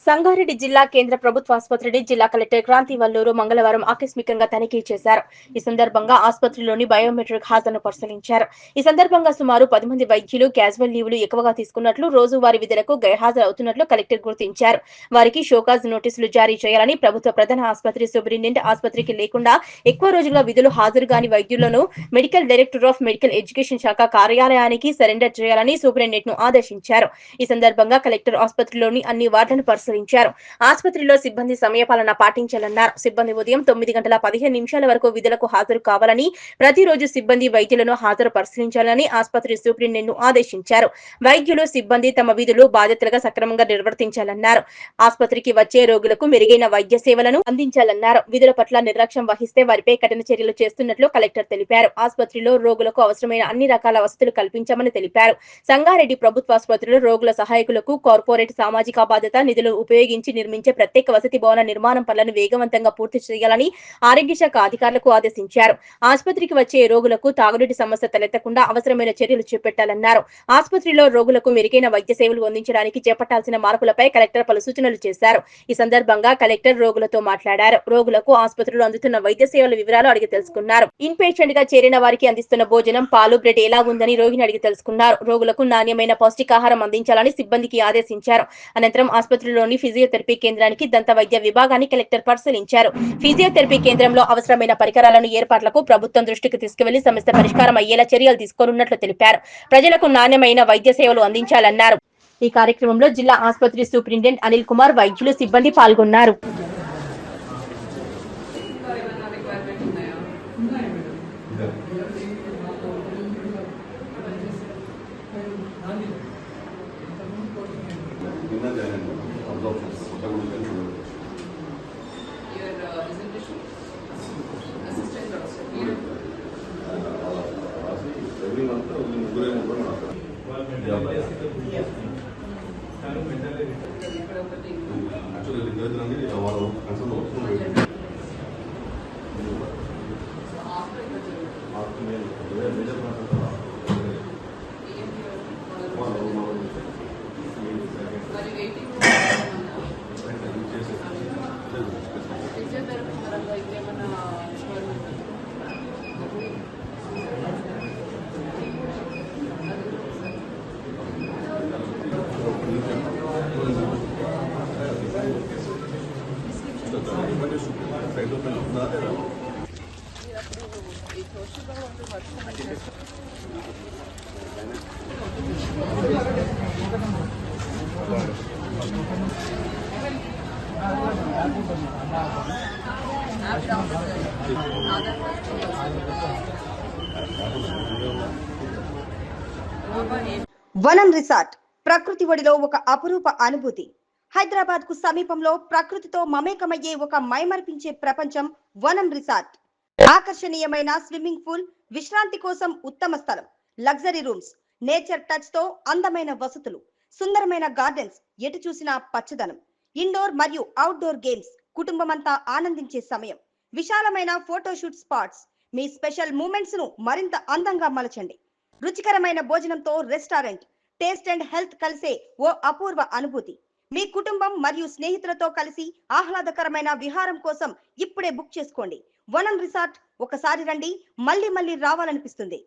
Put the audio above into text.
సంగారెడ్డి జిల్లా కేంద్ర ప్రభుత్వ ఆసుపత్రిని జిల్లా కలెక్టర్ క్రాంతి వల్లూరు మంగళవారం ఆకస్మికంగా తనిఖీ చేశారు. ఈ సందర్భంగా ఆసుపత్రిలోని బయోమెట్రిక్ హాజరును పరిశీలించారు. ఈ సందర్భంగా సుమారు 10 మంది వైద్యులు క్యాజువల్ లీవులు ఎక్కువగా తీసుకున్నట్లు, రోజువారీ విధులకు గైర్హాజరవుతున్నట్లు కలెక్టర్ గుర్తించారు. వారికి షోకాజ్ నోటీసులు జారీ చేయాలని, ప్రభుత్వ ప్రధాన ఆసుపత్రి సూపరింటెండెంట్ ఆసుపత్రికి లేకుండా ఎక్కువ రోజులుగా విధులు హాజరు కాని వైద్యులను medical director of medical education శాఖ కార్యాలయానికి సరెండర్ చేయాలని సూపరింటెండెంట్ ను ఆదేశించారు. ఈ సందర్భంగా కలెక్టర్ ఆసుపత్రిలోని అన్ని వార్డులను పరిశీలించారు. ఆసుపత్రిలో సిబ్బంది సమయపాలన పాటించాలన్నారు. సిబ్బంది ఉదయం 9:15 వరకు విధులకు హాజరు కావాలని, ప్రతిరోజు సిబ్బంది వైద్యులను హాజరు పరిశీలించాలని ఆసుపత్రి సూపరింటెండెంట్ ను ఆదేశించారు. వైద్యులు సిబ్బంది తమ విధులు బాధ్యతలుగా సక్రమంగా నిర్వర్తించాలన్నారు. ఆసుపత్రికి వచ్చే రోగులకు మెరుగైన వైద్య సేవలను అందించాలన్నారు. విధుల పట్ల నిర్లక్ష్యం వహిస్తే వారిపై కఠిన చర్యలు చేస్తున్నట్లు కలెక్టర్ తెలిపారు. ఆసుపత్రిలో రోగులకు అవసరమైన అన్ని రకాల వసతులు కల్పించామని తెలిపారు. సంగారెడ్డి ప్రభుత్వ ఆసుపత్రిలో రోగుల సహాయకులకు కార్పొరేట్ సామాజిక బాధ్యత నిధులు ఉపయోగించి నిర్మించే ప్రత్యేక వసతి భవన నిర్మాణం పనులను వేగవంతంగా పూర్తి చేయాలని ఆరోగ్య శాఖ అధికారులకు ఆదేశించారు. ఆసుపత్రికి వచ్చే రోగులకు తాగునీటి సమస్య తలెత్తకుండా అవసరమైన చర్యలు చేపట్టాలన్నారు. ఆసుపత్రిలో రోగులకు మెరుగైన వైద్య సేవలు అందించడానికి చేపట్టాల్సిన మార్పులపై కలెక్టర్ పలు సూచనలు చేశారు. ఈ సందర్భంగా కలెక్టర్ రోగులతో మాట్లాడారు. రోగులకు ఆసుపత్రిలో అందుతున్న వైద్య సేవల వివరాలు అడిగి తెలుసుకున్నారు. ఇన్ పేషెంట్ గా చేరిన వారికి అందిస్తున్న భోజనం, పాలు, బ్రెడ్ ఎలా ఉందని రోగిని అడిగి తెలుసుకున్నారు. రోగులకు నాణ్యమైన పౌష్టికాహారం అందించాలని సిబ్బందికి ఆదేశించారు. అనంతరం ఆసుపత్రిలోని ఫిజియోథెరపీ కేంద్రానికి, దంత వైద్య విభాగాన్ని కలెక్టర్ పరిశీలించారు. ఫిజియోథెరపీ కేంద్రంలో అవసరమైన పరికరాలను, ఏర్పాట్లకు ప్రభుత్వం దృష్టికి తీసుకువెళ్లి సమస్య పరిష్కారం అయ్యేలా చర్యలు తీసుకోనున్నట్లు తెలిపారు. ప్రజలకు నాణ్యమైన వైద్య సేవలు అందించాలన్నారు. ఈ కార్యక్రమంలో జిల్లా ఆసుపత్రి సూపరింటెండెంట్ అనిల్ కుమార్, వైద్యులు, సిబ్బంది పాల్గొన్నారు. వనం రిసార్ట్ ప్రకృతి ఒడిలో ఒక అపురూప అనుభూతి. హైదరాబాద్ కు సమీపంలో ప్రకృతితో మమేకమయ్యే ఒక మైమర్పించే ప్రపంచం వనం రిసార్ట్. ఆకర్షణీయమైన స్విమ్మింగ్ పూల్, విశ్రాంతి కోసం ఉత్తమ స్థలం, లగ్జరీ రూమ్స్, నేచర్ టచ్ తో అందమైన వసతులు, సుందరమైన గార్డెన్స్, ఎటు చూసినా పచ్చదనం, ఇండోర్ మరియు అవుట్డోర్ గేమ్స్, కుటుంబమంతా ఆనందించే సమయం, విశాలమైన ఫోటోషూట్ స్పాట్స్. మీ స్పెషల్ మూమెంట్స్ ను మరింత అందంగా మలచండి. రుచికరమైన భోజనంతో రెస్టారెంట్, టేస్ట్ అండ్ హెల్త్ కలిసే ఓ అపూర్వ అనుభూతి. మీ కుటుంబం మరియు స్నేహితులతో కలిసి ఆహ్లాదకరమైన విహారం కోసం ఇప్పుడే బుక్ చేసుకోండి. వనం రిసార్ట్ ఒకసారి రండి, మళ్ళీ రావాలనిపిస్తుంది.